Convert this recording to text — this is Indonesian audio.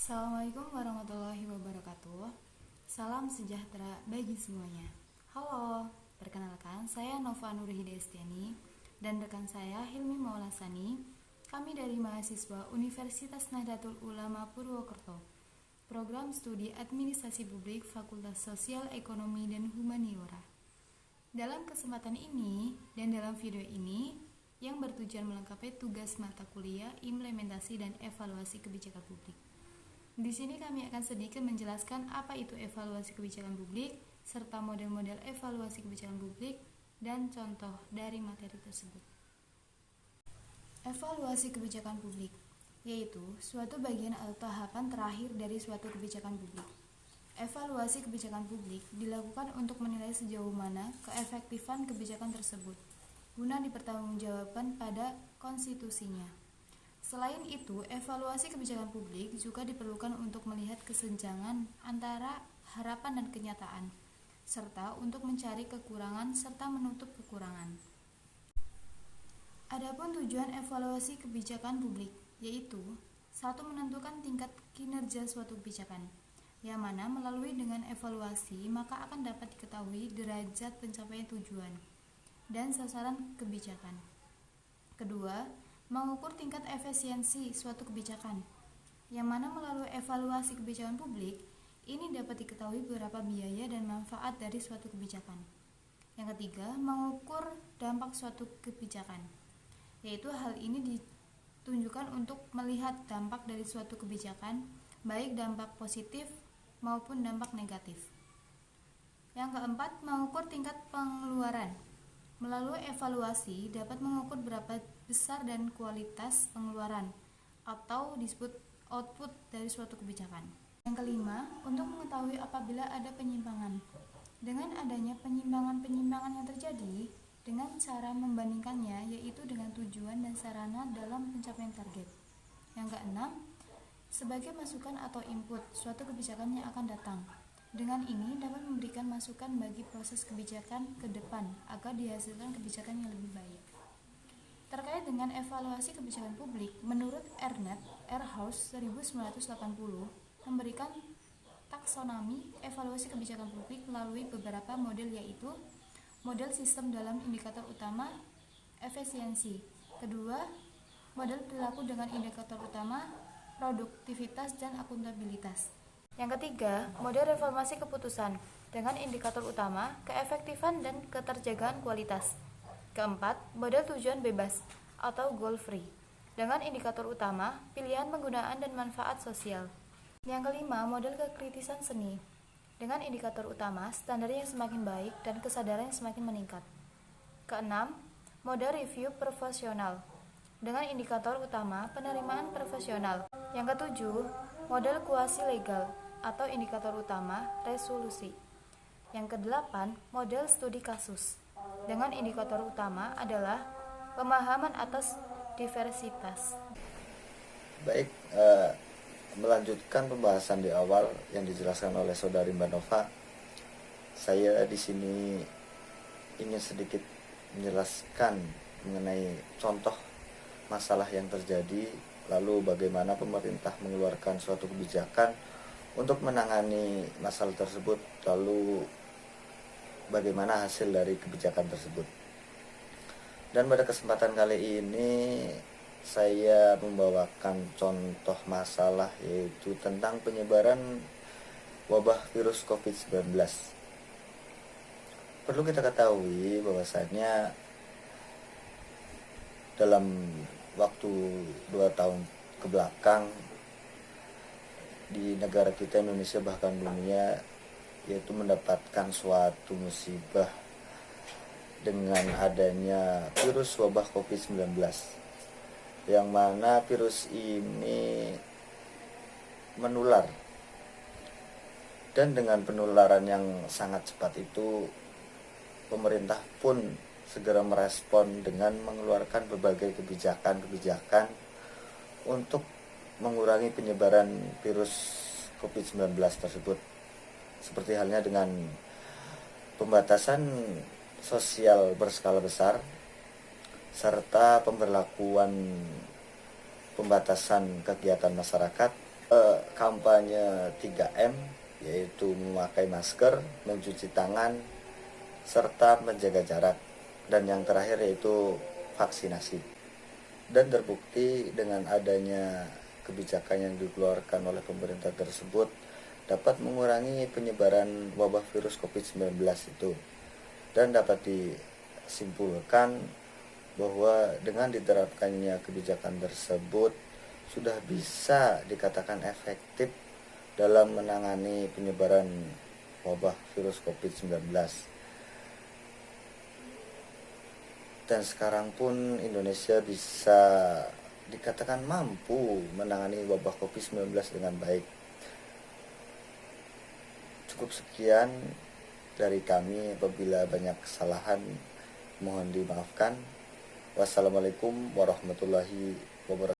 Assalamualaikum warahmatullahi wabarakatuh. Salam sejahtera bagi semuanya. Halo, perkenalkan saya Nova Nurhidayestiani dan rekan saya Hilmi Maulasani. Kami dari mahasiswa Universitas Nahdlatul Ulama Purwokerto, Program Studi Administrasi Publik Fakultas Sosial Ekonomi dan Humaniora. Dalam kesempatan ini dan dalam video ini yang bertujuan melengkapi tugas mata kuliah implementasi dan evaluasi kebijakan publik. Di sini kami akan sedikit menjelaskan apa itu evaluasi kebijakan publik, serta model-model evaluasi kebijakan publik, dan contoh dari materi tersebut. Evaluasi kebijakan publik, yaitu suatu bagian atau tahapan terakhir dari suatu kebijakan publik. Evaluasi kebijakan publik dilakukan untuk menilai sejauh mana keefektifan kebijakan tersebut, guna dipertanggungjawabkan pada konstitusinya. Selain itu, evaluasi kebijakan publik juga diperlukan untuk melihat kesenjangan antara harapan dan kenyataan, serta untuk mencari kekurangan serta menutup kekurangan. Adapun tujuan evaluasi kebijakan publik, yaitu satu, menentukan tingkat kinerja suatu kebijakan, yang mana melalui dengan evaluasi maka akan dapat diketahui derajat pencapaian tujuan dan sasaran kebijakan. Kedua, mengukur tingkat efisiensi suatu kebijakan, yang mana melalui evaluasi kebijakan publik, ini dapat diketahui berapa biaya dan manfaat dari suatu kebijakan. Yang ketiga, mengukur dampak suatu kebijakan, yaitu hal ini ditunjukkan untuk melihat dampak dari suatu kebijakan, baik dampak positif maupun dampak negatif. Yang keempat, mengukur tingkat pengeluaran. Melalui evaluasi dapat mengukur berapa besar dan kualitas pengeluaran atau disebut output dari suatu kebijakan. Yang kelima, untuk mengetahui apabila ada penyimpangan. Dengan adanya penyimpangan-penyimpangan yang terjadi, dengan cara membandingkannya yaitu dengan tujuan dan sarana dalam pencapaian target. Yang keenam, sebagai masukan atau input suatu kebijakan yang akan datang. Dengan ini dapat memberikan masukan bagi proses kebijakan ke depan agar dihasilkan kebijakan yang lebih baik. Terkait dengan evaluasi kebijakan publik, menurut Ehrhouse 1980 memberikan taksonomi evaluasi kebijakan publik melalui beberapa model, yaitu model sistem dalam indikator utama efisiensi. Kedua, model perilaku dengan indikator utama produktivitas dan akuntabilitas. Yang ketiga, model reformasi keputusan dengan indikator utama keefektifan dan keterjagaan kualitas. Keempat, model tujuan bebas atau goal free dengan indikator utama pilihan penggunaan dan manfaat sosial. Yang kelima, model kekritisan seni dengan indikator utama standar yang semakin baik dan kesadaran yang semakin meningkat. Keenam, model review profesional dengan indikator utama penerimaan profesional. Yang ketujuh, model kuasi legal atau indikator utama resolusi. Yang kedelapan, model studi kasus dengan indikator utama adalah pemahaman atas diversitas. Baik, melanjutkan pembahasan di awal yang dijelaskan oleh saudari Mbak Nova, saya di sini ingin sedikit menjelaskan mengenai contoh masalah yang terjadi, lalu bagaimana pemerintah mengeluarkan suatu kebijakan untuk menangani masalah tersebut, lalu bagaimana hasil dari kebijakan tersebut. Dan pada kesempatan kali ini saya membawakan contoh masalah, yaitu tentang penyebaran wabah virus COVID-19. Perlu kita ketahui bahwasannya dalam waktu 2 tahun ke belakang di negara kita Indonesia, bahkan dunia, yaitu mendapatkan suatu musibah dengan adanya virus wabah COVID-19, yang mana virus ini menular, dan dengan penularan yang sangat cepat itu pemerintah pun segera merespon dengan mengeluarkan berbagai kebijakan untuk mengurangi penyebaran virus COVID-19 tersebut, seperti halnya dengan pembatasan sosial berskala besar serta pemberlakuan pembatasan kegiatan masyarakat kampanye 3M, yaitu memakai masker, mencuci tangan, serta menjaga jarak. Dan yang terakhir yaitu vaksinasi. Dan terbukti dengan adanya kebijakan yang dikeluarkan oleh pemerintah tersebut dapat mengurangi penyebaran wabah virus COVID-19 itu. Dan dapat disimpulkan bahwa dengan diterapkannya kebijakan tersebut sudah bisa dikatakan efektif dalam menangani penyebaran wabah virus COVID-19. Dan sekarang pun Indonesia bisa dikatakan mampu menangani wabah COVID-19 dengan baik. Cukup sekian dari kami, apabila banyak kesalahan mohon dimaafkan. Wassalamualaikum warahmatullahi wabarakatuh.